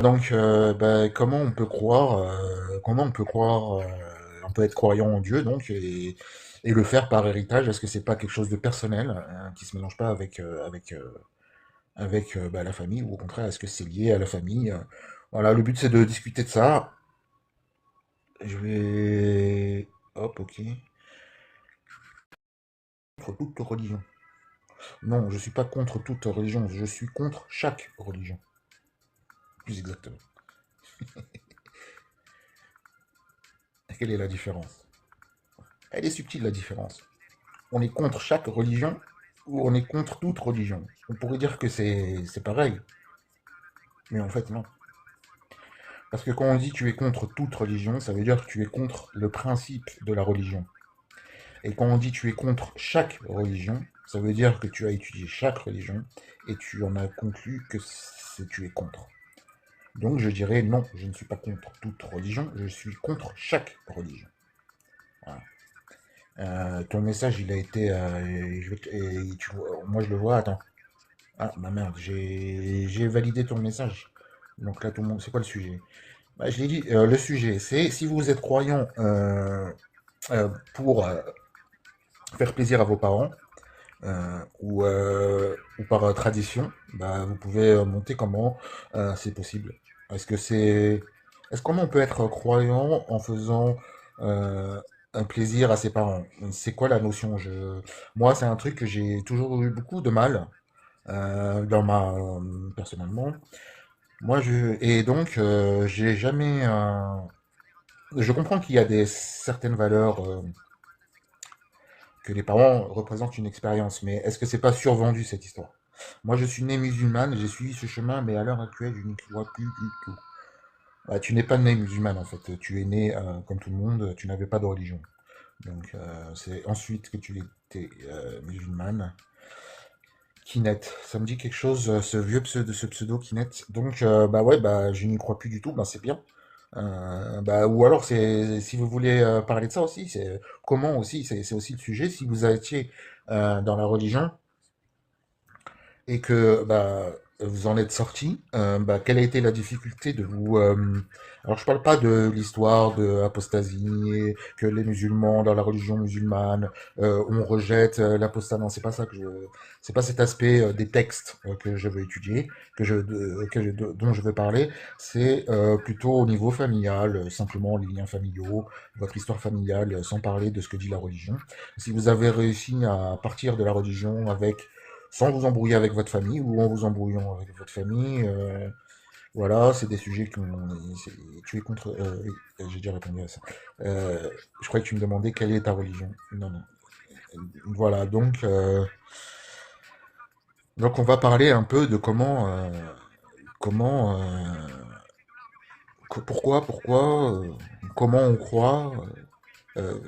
Comment on peut croire, on peut être croyant en Dieu, et le faire par héritage, est-ce que c'est pas quelque chose de personnel, qui se mélange pas avec la famille, ou au contraire, est-ce que c'est lié à la famille? Voilà, le but c'est de discuter de ça. Je vais... Hop, ok. Contre toute religion. Non, je suis pas contre toute religion, je suis contre chaque religion, plus exactement. Quelle est la différence? Elle est subtile, la différence. On est contre chaque religion ou on est contre toute religion. On pourrait dire que c'est pareil, mais en fait non. Parce que quand on dit tu es contre toute religion, ça veut dire que tu es contre le principe de la religion. Et quand on dit tu es contre chaque religion, ça veut dire que tu as étudié chaque religion et tu en as conclu que tu es contre. Donc je dirais non, je ne suis pas contre toute religion, je suis contre chaque religion. Voilà. Ton message, il a été... moi je le vois, attends. Ah, bah merde, j'ai validé ton message. Donc là, tout le monde, c'est quoi le sujet? Bah, je l'ai dit, le sujet, c'est si vous êtes croyant pour faire plaisir à vos parents, ou par tradition, bah, vous pouvez monter comment c'est possible. Est-ce que c'est... Est-ce comment on peut être croyant en faisant euh, un plaisir à ses parents? C'est quoi la notion? Moi, c'est un truc que j'ai toujours eu beaucoup de mal personnellement. Et donc, j'ai jamais. Je comprends qu'il y a certaines valeurs que les parents représentent une expérience, mais est-ce que c'est pas survendu cette histoire? Moi, je suis né musulmane, j'ai suivi ce chemin, mais à l'heure actuelle, je n'y crois plus du tout. Bah, tu n'es pas né musulmane en fait, tu es né comme tout le monde, tu n'avais pas de religion. Donc, c'est ensuite que tu étais musulmane. Kinet, ça me dit quelque chose, ce pseudo Kinet. Donc, bah ouais, bah je n'y crois plus du tout, bah c'est bien. Ou alors, si vous voulez parler de ça aussi, c'est comment aussi, c'est aussi le sujet. Si vous étiez dans la religion et que bah, vous en êtes sorti, quelle a été la difficulté de vous... alors, je parle pas de l'histoire de apostasie, et que les musulmans, dans la religion musulmane, on rejette l'apostat. Non, c'est pas ça que je... C'est pas cet aspect des textes que je veux étudier, dont je veux parler. C'est plutôt au niveau familial, simplement les liens familiaux, votre histoire familiale, sans parler de ce que dit la religion. Si vous avez réussi à partir de la religion avec sans vous embrouiller avec votre famille ou en vous embrouillant avec votre famille. Voilà, c'est des sujets tu es contre. Oui, j'ai déjà répondu à ça. Je croyais que tu me demandais quelle est ta religion. Non, non. Voilà, donc on va parler un peu de comment, comment on croit. euh,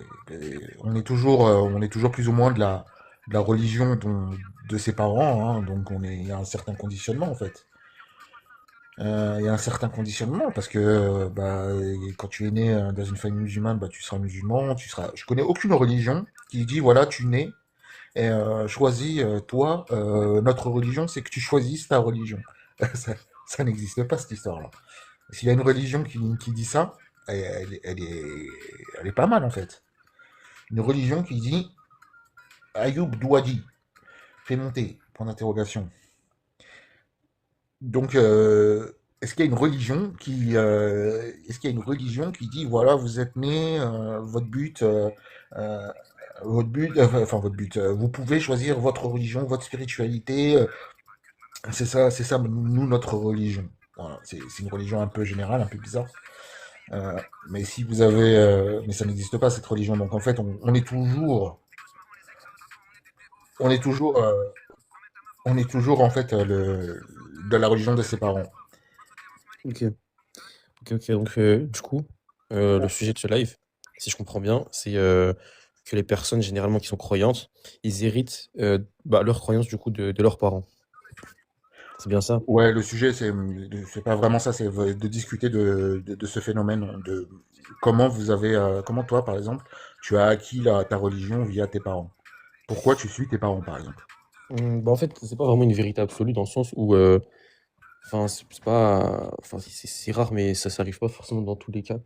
on est toujours plus ou moins de la religion de ses parents, hein, donc il y a un certain conditionnement en fait. Il y a un certain conditionnement parce que quand tu es né dans une famille musulmane, bah, tu seras musulman, tu seras. Je connais aucune religion qui dit voilà, tu nais et choisis toi. Notre religion, c'est que tu choisisses ta religion. ça ça n'existe pas cette histoire-là. S'il y a une religion qui dit ça, elle est pas mal en fait. Une religion qui dit Ayoub Douadi, fais monter, point d'interrogation. Donc, est-ce qu'il y a une religion est-ce qu'il y a une religion qui dit, voilà, vous êtes né, euh, enfin votre but, vous pouvez choisir votre religion, votre spiritualité, c'est ça, nous, notre religion. Voilà, c'est une religion un peu générale, un peu bizarre. Euh, mais ça n'existe pas cette religion. Donc en fait, on est toujours, on est toujours en fait de la religion de ses parents. Ok, ok. Donc, du coup, le sujet de ce live, si je comprends bien, c'est que les personnes généralement qui sont croyantes, ils héritent leur croyance du coup de leurs parents. C'est bien ça? Ouais, le sujet, c'est pas vraiment ça, c'est de discuter de ce phénomène, de comment toi, par exemple, tu as acquis ta religion via tes parents. Pourquoi tu suis tes parents, par exemple? En fait, c'est pas vraiment une vérité absolue dans le sens où enfin, c'est pas, enfin, c'est rare, mais ça s'arrive pas forcément dans tous les cas.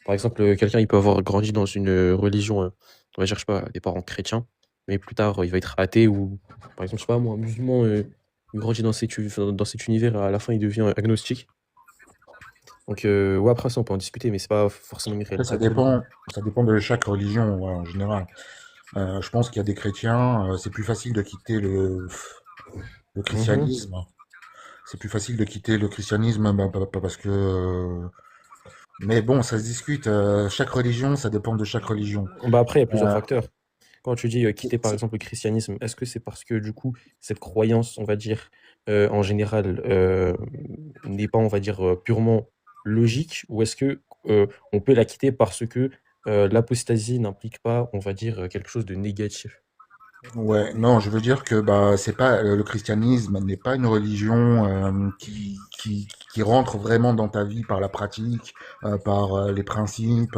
Par exemple, quelqu'un, il peut avoir grandi dans une religion, on va dire, je sais pas, des parents chrétiens, mais plus tard, il va être athée ou, par exemple, je sais pas, moi, musulman, il grandit enfin, dans cet univers, à la fin, il devient agnostique. Donc, ouais, après, ça, on peut en discuter, mais c'est pas forcément une Après, réalité absolue. ça dépend de chaque religion, ouais, en général. Je pense qu'il y a des chrétiens, c'est plus facile de quitter le Mhm. christianisme. C'est plus facile de quitter le christianisme bah, parce que... mais bon, ça se discute. Chaque religion, ça dépend de chaque religion. Bah, après, il y a plusieurs Euh, facteurs. Quand tu dis quitter par c'est- exemple le christianisme, est-ce que c'est parce que du coup cette croyance, on va dire, en général, n'est pas, on va dire, purement logique, ou est-ce que on peut la quitter parce que l'apostasie n'implique pas, on va dire, quelque chose de négatif? Ouais, non, je veux dire que bah c'est pas le christianisme n'est pas une religion qui rentre vraiment dans ta vie par la pratique, par les principes.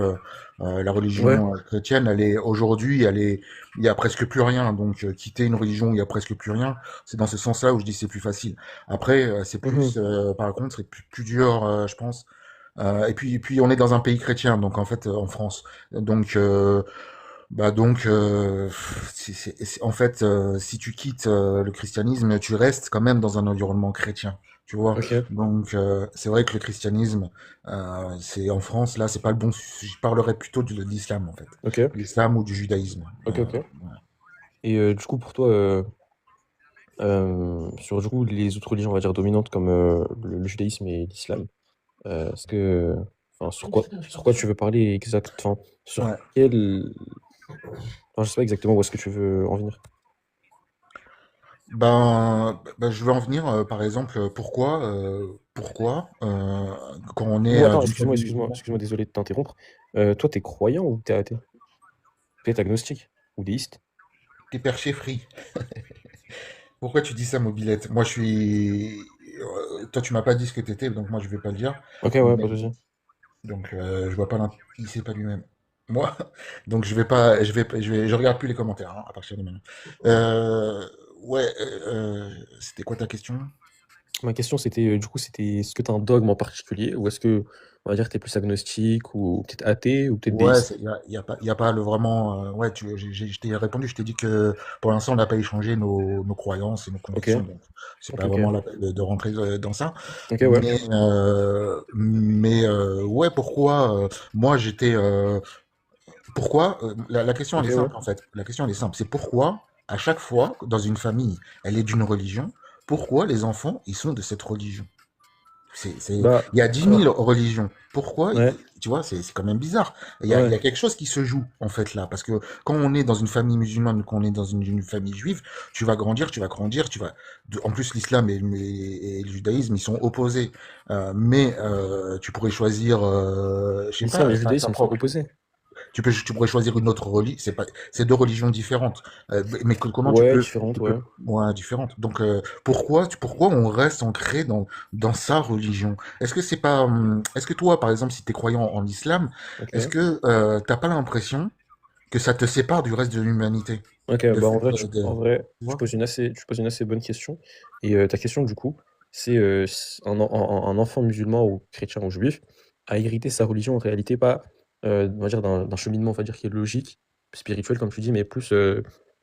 La Ouais. religion chrétienne, elle est aujourd'hui, il y a presque plus rien. Donc quitter une religion où il y a presque plus rien, c'est dans ce sens-là où je dis c'est plus facile. Après, c'est Mhm. plus, par contre, c'est plus dur, je pense. Et puis on est dans un pays chrétien, donc en fait en France. Donc en fait, si tu quittes le christianisme, tu restes quand même dans un environnement chrétien, tu vois. Ok, Donc, c'est vrai que le christianisme, c'est en France, là, c'est pas le bon. Je parlerais plutôt de l'islam, en fait, ok, l'islam ou du judaïsme. ok, ok. Voilà. Et du coup, pour toi, sur du coup les autres religions, on va dire dominantes comme le judaïsme et l'islam, est-ce que, enfin, sur quoi tu veux parler exact, enfin, sur Ouais. quel, enfin, je sais pas exactement où est-ce que tu veux en venir. Ben, je veux en venir, par exemple, pourquoi, quand on est Ou attends, d'une famille musulmane, excuse-moi, désolé de t'interrompre. Toi, t'es croyant ou t'es athée? T'es agnostique ou déiste? t'es perché free. Pourquoi tu dis ça, Mobilette? Moi, je suis. Toi, tu m'as pas dit ce que t'étais, donc moi, je vais pas le dire. Ok, ouais, Mais pas de souci. donc, je vois pas il sait pas lui-même. Moi, donc je vais pas, je regarde plus les commentaires hein, à partir de maintenant. Euh, ouais, c'était quoi ta question? Ma question, c'était, du coup, c'était, est-ce que t'as un dogme en particulier ou est-ce que, on va dire, t'es plus agnostique ou peut-être athée ou peut-être Ouais, déiste? y a pas le vraiment. Ouais, je t'ai répondu, je t'ai dit que pour l'instant, on n'a pas échangé nos croyances et nos Ok, convictions, donc c'est ok, pas vraiment ok. la peine de rentrer dans ça. Ok, ouais. Ouais, pourquoi moi j'étais. Pourquoi la question elle Ok, est ouais. simple en fait. La question elle est simple. C'est pourquoi à chaque fois dans une famille, elle est d'une religion, pourquoi les enfants ils sont de cette religion? Bah, Il y a 10 000 alors, religions. Pourquoi? ouais, Tu vois, c'est quand même bizarre. Il y ouais. a quelque chose qui se joue, en fait, là. Parce que quand on est dans une famille musulmane ou qu'on est dans une famille juive, tu vas grandir, en plus, l'islam et le judaïsme, ils sont opposés. Mais tu pourrais choisir, je sais L'islam et pas, le ta judaïsme sont propre. opposés. Tu pourrais choisir une autre religion. C'est deux religions différentes. Mais comment Ouais, différentes, tu peux, ouais. ouais, différentes. Donc, pourquoi on reste ancré dans sa religion? Est-ce que c'est pas, est-ce que toi, par exemple, si tu es croyant en islam, est-ce Ok. que t'as pas l'impression que ça te sépare du reste de l'humanité? Ok, Le bah fait de, en vrai, tu vois? tu poses une assez bonne question. Et ta question, du coup, c'est un enfant musulman ou chrétien ou juif a hérité sa religion en réalité pas, on va dire, d'un cheminement, on va dire, qui est logique, spirituel, comme tu dis, mais plus,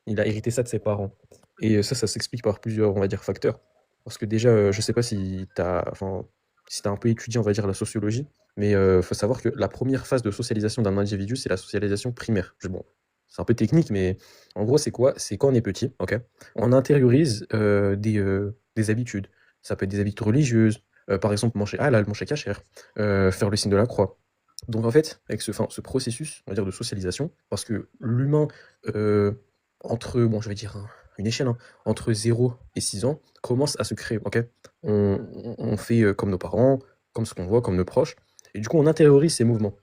il a hérité ça de ses parents. Et ça s'explique par plusieurs, on va dire, facteurs. Parce que déjà, je sais pas si enfin, si t'as un peu étudié, on va dire, la sociologie, mais faut savoir que la première phase de socialisation d'un individu, c'est la socialisation primaire. Bon, c'est un peu technique, mais en gros, c'est quoi? C'est quand on est petit, ok? On intériorise des habitudes. Ça peut être des habitudes religieuses, par exemple manger halal, manger kasher, faire le signe de la croix. Donc en fait, avec ce processus, on va dire, de socialisation, parce que l'humain, euh, entre, bon, je vais dire une échelle, hein, entre 0 et 6 ans, commence à se créer, ok? On fait comme nos parents, comme ce qu'on voit, comme nos proches, et du coup, on intériorise ces mouvements.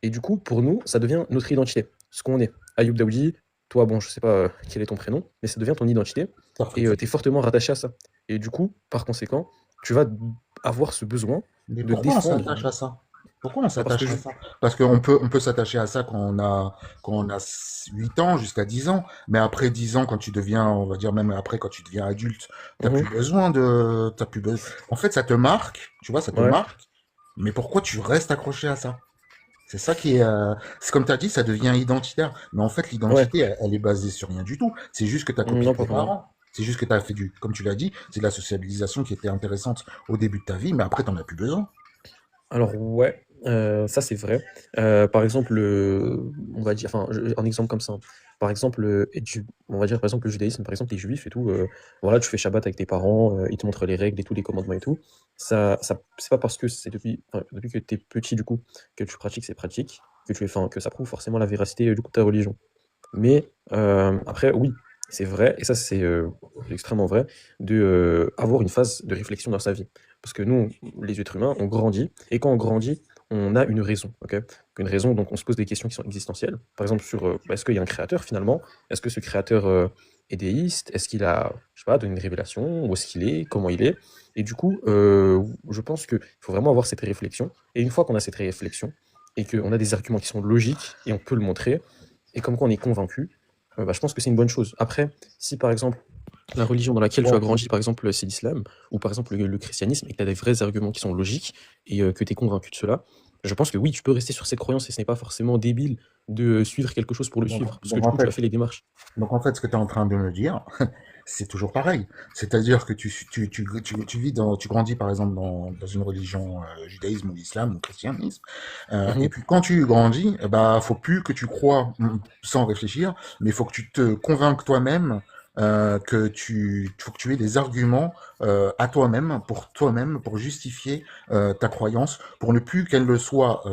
Et du coup, pour nous, ça devient notre identité, ce qu'on est. Ayoub Daoudi, toi, bon, je sais pas quel est ton prénom, mais ça devient ton identité et Parfait. tu es fortement rattaché à ça. Et du coup, par conséquent, tu vas avoir ce besoin Mais de pourquoi on défendre. s'attache à ça? Pourquoi on Bah, parce que s'attache à ça? Parce qu'on peut s'attacher à ça quand on a 8 ans jusqu'à 10 ans. Mais après 10 ans, quand tu deviens, on va dire même après, quand tu deviens adulte, Mhm. t'as plus besoin. En fait, ça te marque, tu vois, ça te Ouais, marque. Mais pourquoi tu restes accroché à ça? C'est ça qui est, c'est comme tu as dit, ça devient identitaire. Mais en fait, ouais. l'identité, elle est basée sur rien du tout. C'est juste que tu as copié Non, tes pas vraiment. parents. C'est juste que tu as fait comme tu l'as dit, c'est de la sociabilisation qui était intéressante au début de ta vie, mais après, t'en as plus besoin. Alors ouais, ça c'est vrai. Par exemple, on va dire, enfin, un exemple comme ça, hein. Par exemple, on va dire par exemple le judaïsme, par exemple les juifs et tout, voilà, tu fais Shabbat avec tes parents, ils te montrent les règles et tous les commandements et tout. Ça c'est pas parce que c'est depuis que tu es petit du coup que tu pratiques ces pratiques enfin, que ça prouve forcément la véracité du coup de ta religion. Mais après, oui, c'est vrai, et ça c'est extrêmement vrai, de avoir une phase de réflexion dans sa vie. Parce que nous, les êtres humains, on grandit, et quand on grandit, on a une raison, ok? Une raison, donc on se pose des questions qui sont existentielles. Par exemple, sur bah, est-ce qu'il y a un créateur finalement? Est-ce que ce créateur est déiste? Est-ce qu'il a, je sais pas, donné une révélation? Où est-ce qu'il est? Comment il est? Et du coup, je pense qu'il faut vraiment avoir cette réflexion. Et une fois qu'on a cette réflexion, et qu'on a des arguments qui sont logiques, et on peut le montrer, et comme quoi on est convaincu, bah, je pense que c'est une bonne chose. Après, si par exemple, la religion dans laquelle tu as Bon, grandi, par exemple, c'est l'islam, ou par exemple le christianisme, et que tu as des vrais arguments qui sont logiques, et que tu es convaincu de cela, je pense que oui, tu peux rester sur cette croyance, et ce n'est pas forcément débile de suivre quelque chose pour le donc, suivre, parce que donc du en coup, tu as fait, fait les démarches. donc en fait, ce que tu es en train de me dire, c'est toujours pareil. C'est-à-dire que tu vis tu grandis par exemple dans une religion, judaïsme ou l'islam ou christianisme, et Mhm. puis quand tu grandis, bah faut plus que tu crois sans réfléchir, mais il faut que tu te convainques toi-même, faut que tu aies des arguments à toi-même pour justifier ta croyance, pour ne plus qu'elle le soit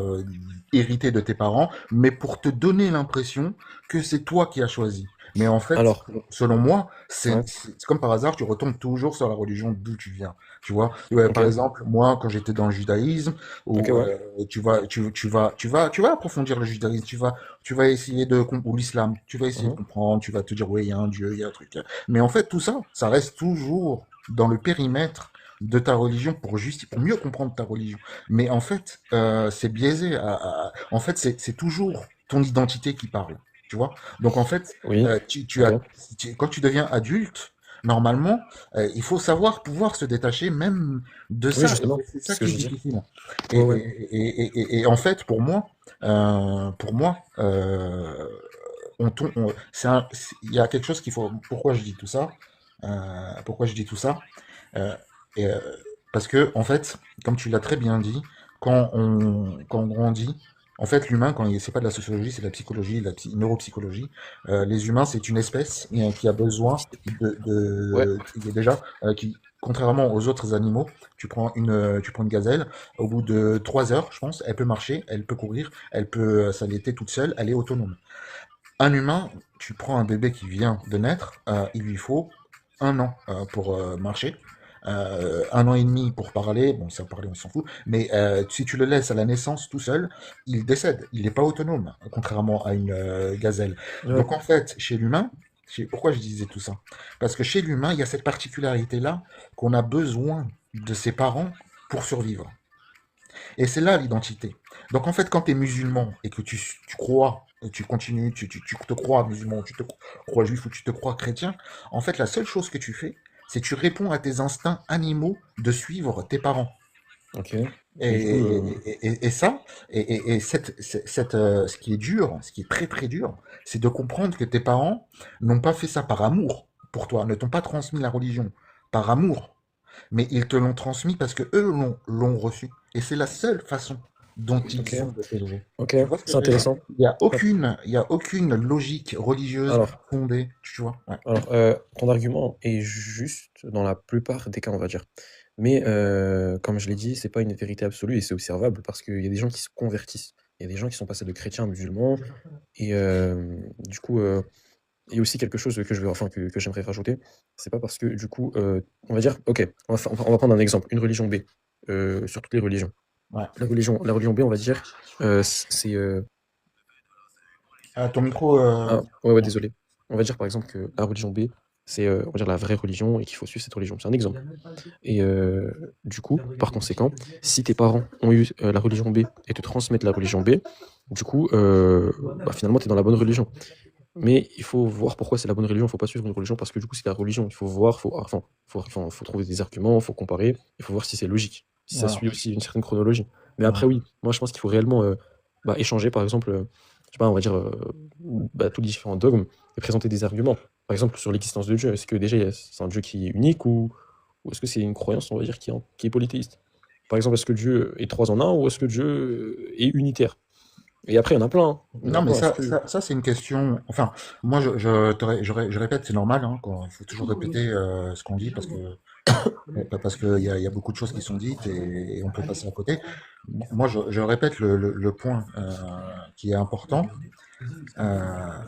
héritée de tes parents, mais pour te donner l'impression que c'est toi qui as choisi. Mais en fait, Alors, selon moi, c'est ouais, c'est- c'est comme par hasard, tu retombes toujours sur la religion d'où tu viens. Tu vois, ouais, ok, par exemple, moi, quand j'étais dans le judaïsme, ok, ou ouais. tu vas approfondir le judaïsme, tu vas essayer ou l'islam, tu vas essayer de Mhm. comprendre, tu vas te dire, oui, il y a un Dieu, il y a un truc. Mais en fait, tout ça, ça reste toujours dans le périmètre de ta religion pour mieux comprendre ta religion. Mais en fait, c'est biaisé. En fait, c'est toujours ton identité qui parle. Tu vois? Donc en fait, Oui, tu ok. as, quand tu deviens adulte, normalement, il faut savoir pouvoir se détacher même de Oui, ça. Et justement, c'est ça c'est ce que qui est je dis. difficile. Et, Ouais, ouais. et, et en fait, pour moi, il y a quelque chose qu'il faut. Pourquoi je dis tout ça? Pourquoi je dis tout ça? Euh, et, parce que, en fait, comme tu l'as très bien dit, quand on grandit, en fait, l'humain, c'est pas de la sociologie, c'est de la psychologie, de la neuropsychologie. Les humains, c'est une espèce qui a besoin Ouais. déjà, contrairement aux autres animaux, tu prends une gazelle, au bout de 3 heures, je pense, elle peut marcher, elle peut courir, elle peut s'allaiter toute seule, elle est autonome. Un humain, tu prends un bébé qui vient de naître, il lui faut 1 an pour marcher, 1 an et demi pour parler, bon ça parler on s'en fout, mais si tu le laisses à la naissance tout seul, il décède, il n'est pas autonome, contrairement à une gazelle. Ouais. Donc en fait, chez l'humain, pourquoi je disais tout ça? Parce que chez l'humain, il y a cette particularité-là qu'on a besoin de ses parents pour survivre. Et c'est là l'identité. Donc en fait, quand tu es musulman et que tu crois, et tu continues, tu te crois musulman, tu te crois juif ou tu te crois chrétien, en fait, la seule chose que tu fais, c'est que tu réponds à tes instincts animaux de suivre tes parents. Ok. Et, Et du coup, ça, ce qui est dur, ce qui est très très dur, c'est de comprendre que tes parents n'ont pas fait ça par amour pour toi, ne t'ont pas transmis la religion par amour, mais ils te l'ont transmis parce que eux l'ont reçu. Et c'est la seule façon dont ok, ils ont de t'élever. ok, Tu vois ce que c'est je veux dire? intéressant. Il y a aucune logique religieuse Alors, fondée, tu vois? Ouais. Ton argument est juste dans la plupart des cas, on va dire. Mais comme je l'ai dit, c'est pas une vérité absolue et c'est observable parce qu'il y a des gens qui se convertissent. Il y a des gens qui sont passés de chrétiens à musulmans et du coup, il y a aussi quelque chose que j'aimerais rajouter. C'est pas parce que du coup, on va dire, ok, on va prendre un exemple, une religion B sur toutes les religions. Ouais. La religion B, on va dire, c'est Ton micro, ouais, ouais, désolé. On va dire par exemple que la religion B, c'est on va dire la vraie religion et qu'il faut suivre cette religion. C'est un exemple. Et du coup, par conséquent, si tes parents ont eu la religion B et te transmettent la religion B, du coup, bah, finalement, tu es dans la bonne religion. Mais il faut voir pourquoi c'est la bonne religion. Il faut pas suivre une religion parce que du coup, c'est la religion. Il faut voir, faut trouver des arguments, faut comparer. Il faut voir si c'est logique, si ça Voilà. suit aussi une certaine chronologie. Mais après, Voilà. oui, moi, je pense qu'il faut réellement bah, échanger, par exemple, je sais pas, on va dire, bah, tous les différents dogmes et présenter des arguments. Par exemple, sur l'existence de Dieu. Est-ce que déjà, c'est un Dieu qui est unique ou est-ce que c'est une croyance, on va dire, qui est polythéiste? Par exemple, est-ce que Dieu est trois en un ou est-ce que Dieu est unitaire? Et après, il y en a plein, hein. Il y en Non, a mais plein. Est-ce que... ça c'est une question. Enfin, moi, je répète, c'est normal, hein, il faut toujours répéter ce qu'on dit parce qu'il y a beaucoup de choses qui sont dites et on peut passer à côté. Moi, je répète le point qui est important. Euh,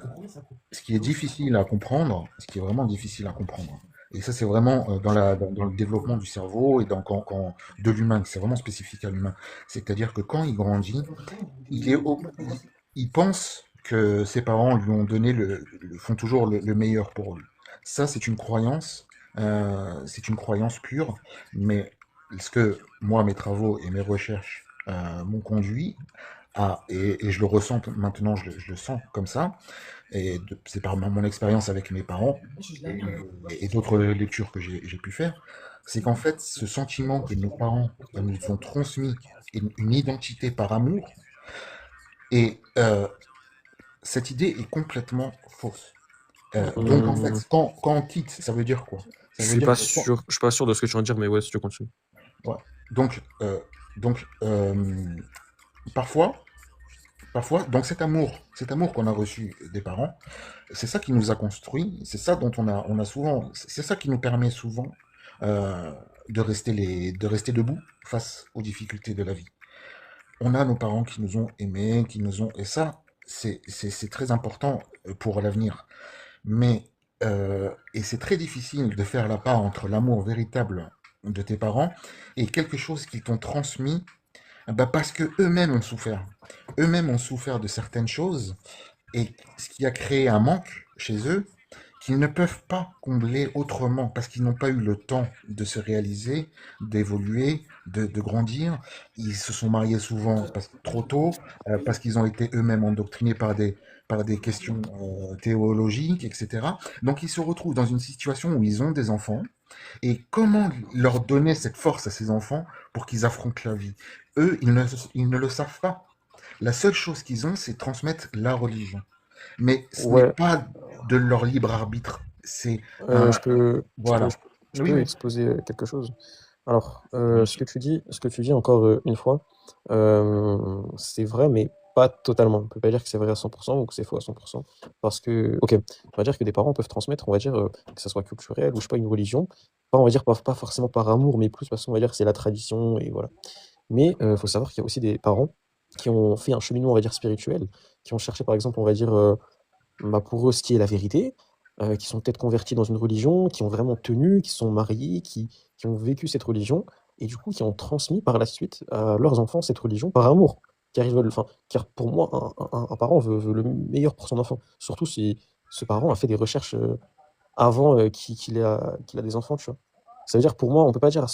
Ce qui est difficile à comprendre, ce qui est vraiment difficile à comprendre, et ça c'est vraiment dans le développement du cerveau et de l'humain, c'est vraiment spécifique à l'humain. C'est-à-dire que quand il grandit, il est au- il pense que ses parents lui ont donné font toujours le meilleur pour lui. Ça c'est une croyance pure, mais ce que moi, mes travaux et mes recherches m'ont conduit et je le ressens maintenant, je le sens comme ça, c'est par mon expérience avec mes parents et d'autres lectures que j'ai pu faire, c'est qu'en fait, ce sentiment que nos parents nous ont transmis, une identité par amour, et cette idée est complètement fausse. Donc en Hum, fait, quand on quitte, ça veut dire quoi? Ça Je veut suis dire pas que quand, sûr, je suis pas sûr de ce que tu viens de dire, mais ouais, si tu continues. ouais. Donc, euh, donc parfois, donc cet amour qu'on a reçu des parents, c'est ça qui nous a construit, c'est ça dont on a souvent, c'est ça qui nous permet souvent euh, de rester debout face aux difficultés de la vie. On a nos parents qui nous ont aimés, et ça, c'est très important pour l'avenir. Et c'est très difficile de faire la part entre l'amour véritable de tes parents et quelque chose qu'ils t'ont transmis, bah parce que eux-mêmes ont souffert. Eux-mêmes ont souffert de certaines choses et ce qui a créé un manque chez eux qu'ils ne peuvent pas combler autrement parce qu'ils n'ont pas eu le temps de se réaliser, d'évoluer, de grandir. Ils se sont mariés souvent trop tôt, parce qu'ils ont été eux-mêmes endoctrinés par des questions théologiques, etc. Donc ils se retrouvent dans une situation où ils ont des enfants. Et comment leur donner cette force à ces enfants pour qu'ils affrontent la vie? Eux, ils ne le savent pas. La seule chose qu'ils ont, c'est transmettre la religion. Mais ce n'est Ouais, pas de leur libre arbitre. C'est euh, un... je peux, je peux, Voilà. je peux, je Oui, peux oui. exposer quelque chose. Alors, Bien sûr. ce que tu dis encore une fois, c'est vrai, mais pas totalement. On ne peut pas dire que c'est vrai à 100% ou que c'est faux à 100%. Parce que, ok, on va dire que des parents peuvent transmettre, on va dire, que ça soit culturel ou je sais pas, une religion. Pas, on va dire, pas forcément par amour, mais plus parce qu'on va dire que c'est la tradition et voilà. Mais il faut savoir qu'il y a aussi des parents qui ont fait un cheminement, on va dire, spirituel, qui ont cherché, par exemple, on va dire, bah, pour eux, ce qui est la vérité, qui sont peut-être convertis dans une religion, qui ont vraiment tenu, qui sont mariés, qui ont vécu cette religion, et du coup, qui ont transmis par la suite à leurs enfants cette religion par amour. Car pour moi, un parent veut le meilleur pour son enfant. Surtout si ce parent a fait des recherches avant qu'il a des enfants, tu vois. Ça veut dire, pour moi, on peut pas dire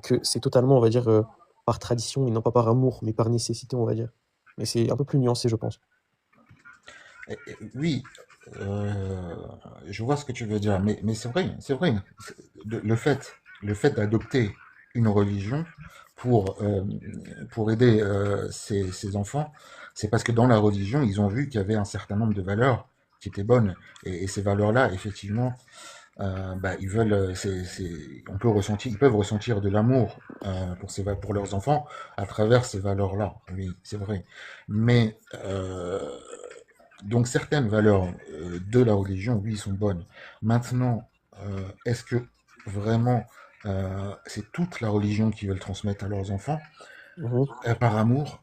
que c'est totalement, on va dire, par tradition et non pas par amour, mais par nécessité, on va dire. Mais c'est un peu plus nuancé, je pense. Oui, euh, je vois ce que tu veux dire, mais c'est vrai, c'est vrai. Le fait d'adopter une religion pour, euh, pour aider ses enfants, c'est parce que dans la religion, ils ont vu qu'il y avait un certain nombre de valeurs qui étaient bonnes. Et ces valeurs-là, effectivement, bah, ils peuvent ressentir de l'amour pour leurs enfants à travers ces valeurs-là. Oui, c'est vrai. Mais donc certaines valeurs de la religion, oui, sont bonnes. Maintenant, est-ce que vraiment c'est toute la religion qu'ils veulent transmettre à leurs enfants Mhm. par amour?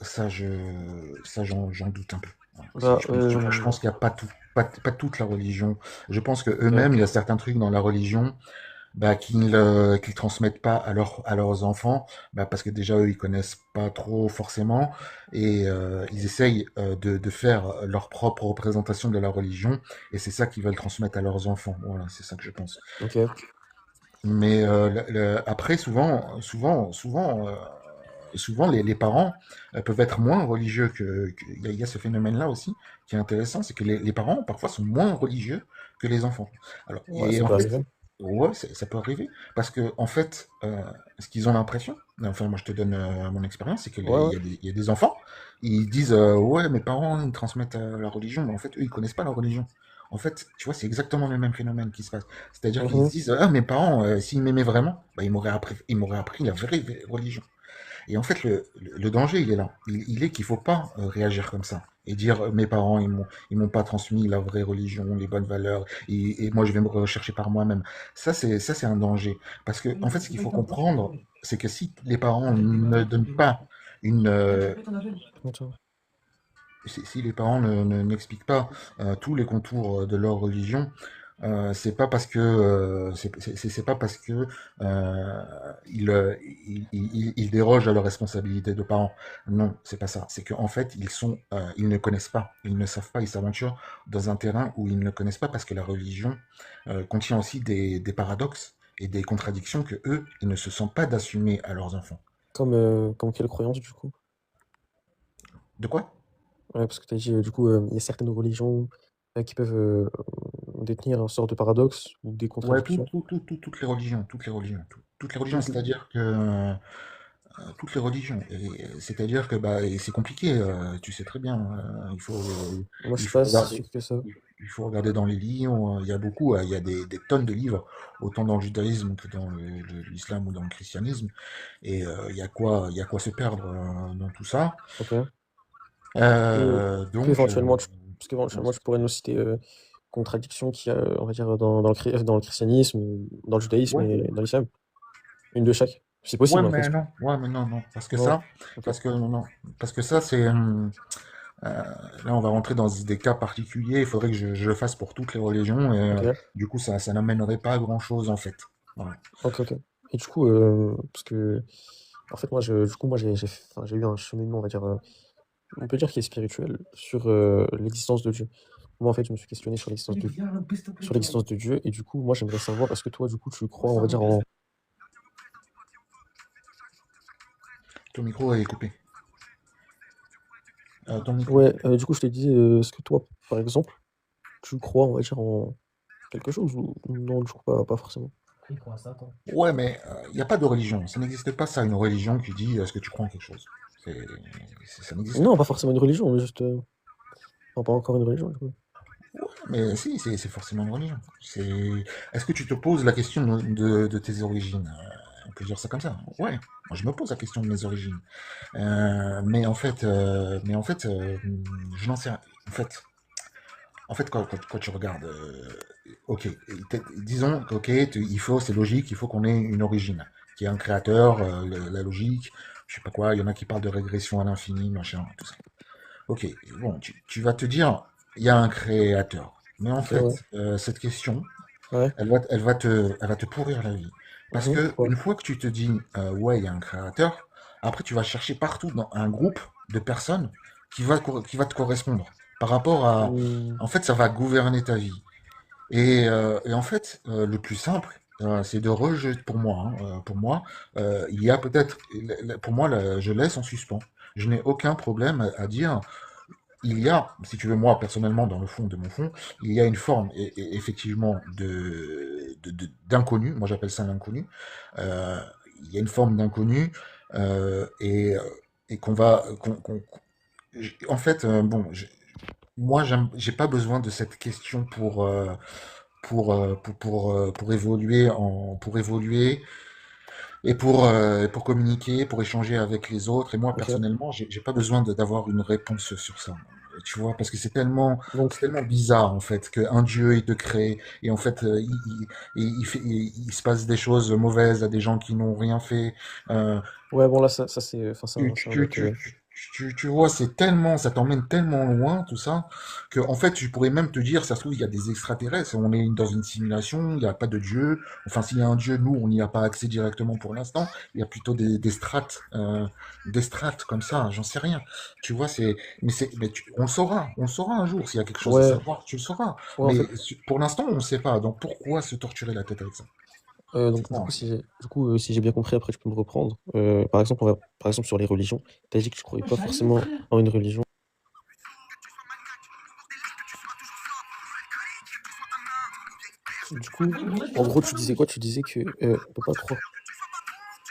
J'en doute un peu. Voilà. Bah, Je pense qu'il n'y a pas toute la religion. Je pense que ok. eux-mêmes, il y a certains trucs dans la religion. bah, qu'ils transmettent pas à leurs enfants, bah, parce que déjà eux ils connaissent pas trop forcément et ils essayent de faire leur propre représentation de la religion et c'est ça qu'ils veulent transmettre à leurs enfants. Voilà, c'est ça que je pense. Ok. Mais après souvent les parents peuvent être moins religieux il y a ce phénomène-là aussi qui est intéressant, c'est que les parents parfois sont moins religieux que les enfants. Alors, Ouais, et ça en peut fait, arriver. ouais, ça peut arriver parce que en fait, ce qu'ils ont l'impression, enfin moi je te donne mon expérience, c'est que Ouais, ouais. il y a des enfants, ils disent ouais mes parents ils transmettent la religion, mais en fait eux ils connaissent pas la religion. En fait, tu vois, c'est exactement le même phénomène qui se passe. C'est-à-dire qu'ils se Mhm. disent ah mes parents s'ils m'aimaient vraiment, bah, ils m'auraient appris la vraie religion. Et en fait, le danger, il est là. Il est qu'il faut pas réagir comme ça et dire mes parents, ils m'ont pas transmis la vraie religion, les bonnes valeurs, et moi, je vais me rechercher par moi-même. Ça, c'est un danger. Parce que, en fait, ce qu'il faut comprendre, c'est que si les parents ne donnent pas une, Attends. si les parents n'expliquent pas tous les contours de leur religion, c'est pas parce que c'est pas parce que ils dérogent à leurs responsabilités de parents. Non, c'est pas ça. C'est qu'en fait ils ne connaissent pas, ils ne savent pas, ils s'aventurent dans un terrain où ils ne connaissent pas parce que la religion contient aussi des paradoxes et des contradictions que eux ils ne se sentent pas d'assumer à leurs enfants. Comme quelle croyance, du coup? De quoi? Ouais, parce que tu as dit, du coup, il y a certaines religions qui peuvent détenir un sort de paradoxe ou des Ouais, contradictions. toutes les religions, toutes les religions, Donc, c'est-à-dire que toutes les religions, c'est-à-dire que bah, et c'est compliqué, tu sais très bien, moi, je il suis faut pas si regarder, sûr que ça. il faut regarder dans les livres, il y a beaucoup, il y a des tonnes de livres, autant dans le judaïsme que dans l'islam ou dans le christianisme, et il y a quoi se perdre dans tout ça. Ok. Et que Donc, éventuellement, parce ouais, qu'éventuellement, tu pourrais nous citer contradictions qu'il y a, on va dire, dans le christianisme, dans le judaïsme ouais, et dans l'islam. Une de chaque. C'est ouais, possible, en fait. mais non, ouais, mais non, non, Non. Ok. parce que non, parce que ça, c'est là, on va rentrer dans des cas particuliers. Il faudrait que je le fasse pour toutes les religions. Et Ok. du coup, ça n'amènerait pas à grand-chose, en fait. Voilà. Ok, ok. Et du coup, parce que, en fait, du coup, moi, enfin, j'ai eu un cheminement, on va dire, on peut dire qu'il est spirituel, sur l'existence de Dieu. Moi, en fait, je me suis questionné sur l'existence de Dieu, et du coup, moi, j'aimerais savoir, est-ce que toi, du coup, tu crois, on va dire, en... Ton micro est coupé. Ton micro. Ouais, du coup, je t'ai dit, est-ce que toi, par exemple, tu crois, on va dire, en quelque chose, ou non, du coup, pas forcément. Ouais, mais il n'y a pas de religion. Ça n'existe pas, ça, une religion qui dit est-ce que tu crois en quelque chose. C'est- ça n'existe Non, pas. pas forcément une religion, mais juste... enfin, pas encore une religion, du coup. Mais si, c'est forcément une religion. Est-ce que tu te poses la question de tes origines? On peut dire ça comme ça. Ouais, moi je me pose la question de mes origines. Mais en fait, je n'en sais rien. En fait, quand tu regardes, ok, disons que ok, c'est logique, il faut qu'on ait une origine, qui est un créateur, la logique, je sais pas quoi, il y en a qui parlent de régression à l'infini, machin, tout ça. Ok, bon, tu vas te dire, il y a un créateur. Mais en Ok, ouais. fait, cette question, Ouais. elle va te pourrir la vie. Parce Mhm, que pourquoi? une fois que tu te dis, ouais, il y a un créateur, après tu vas chercher partout dans un groupe de personnes qui va te correspondre. Par rapport à, Hmm, en fait, ça va gouverner ta vie. Et en fait, le plus simple, c'est de rejeter, pour moi, il y a peut-être, pour moi, je laisse en suspens. Je n'ai aucun problème à dire, il y a, si tu veux, moi, personnellement, dans le fond de mon fond, il y a une forme, effectivement, d'inconnu. Moi, j'appelle ça l'inconnu. Euh, il y a une forme d'inconnu, euh, et, euh, et qu'on va, en fait, bon, moi, j'ai pas besoin de cette question pour évoluer et pour communiquer, pour échanger avec les autres. Et moi, ok. personnellement, j'ai pas besoin d'avoir une réponse sur ça. Tu vois, parce que c'est Donc, tellement bizarre, en fait, qu'un Dieu, il te crée, et en fait, il se passe des choses mauvaises à des gens qui n'ont rien fait. Euh, ouais, bon, là, ça c'est enfin, tu, c'est un tu, autre... tu, Tu vois, c'est tellement, ça t'emmène tellement loin, tout ça, que en fait, je pourrais même te dire, ça se trouve, il y a des extraterrestres, on est dans une simulation, il n'y a pas de Dieu. Enfin, s'il y a un Dieu, nous, on n'y a pas accès directement pour l'instant. Il y a plutôt des strates comme ça, j'en sais rien. Tu vois, on le saura un jour s'il y a quelque chose à Ouais, savoir, tu le sauras. ouais, en Mais fait, pour l'instant, on ne sait pas. Donc pourquoi se torturer la tête avec ça? C'est donc ça, du en coup, fait. si j'ai bien compris, après tu peux me reprendre. Par exemple, par exemple sur les religions, tu as dit que tu croyais pas forcément en une religion. Du coup, en gros, tu disais quoi? Tu disais que on peut pas croire.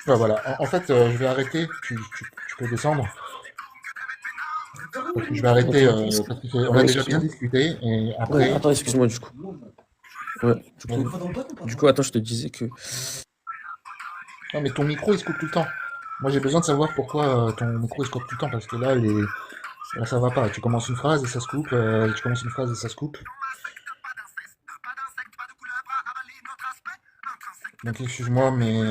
Ouais, voilà. En fait, je vais arrêter. Tu peux descendre. Parce que je vais arrêter, Ok. parce que on a Ouais, déjà bien excuse-moi. discuté, et Ouais, après, attends, excuse-moi du coup. Ouais, vas-y. attends, je te disais que. Non, mais ton micro, il se coupe tout le temps. Moi, j'ai besoin de savoir pourquoi ton micro, il se coupe tout le temps, parce que là, ça va pas. Tu commences une phrase et ça se coupe, tu commences une phrase et ça se coupe. Donc, excuse-moi, mais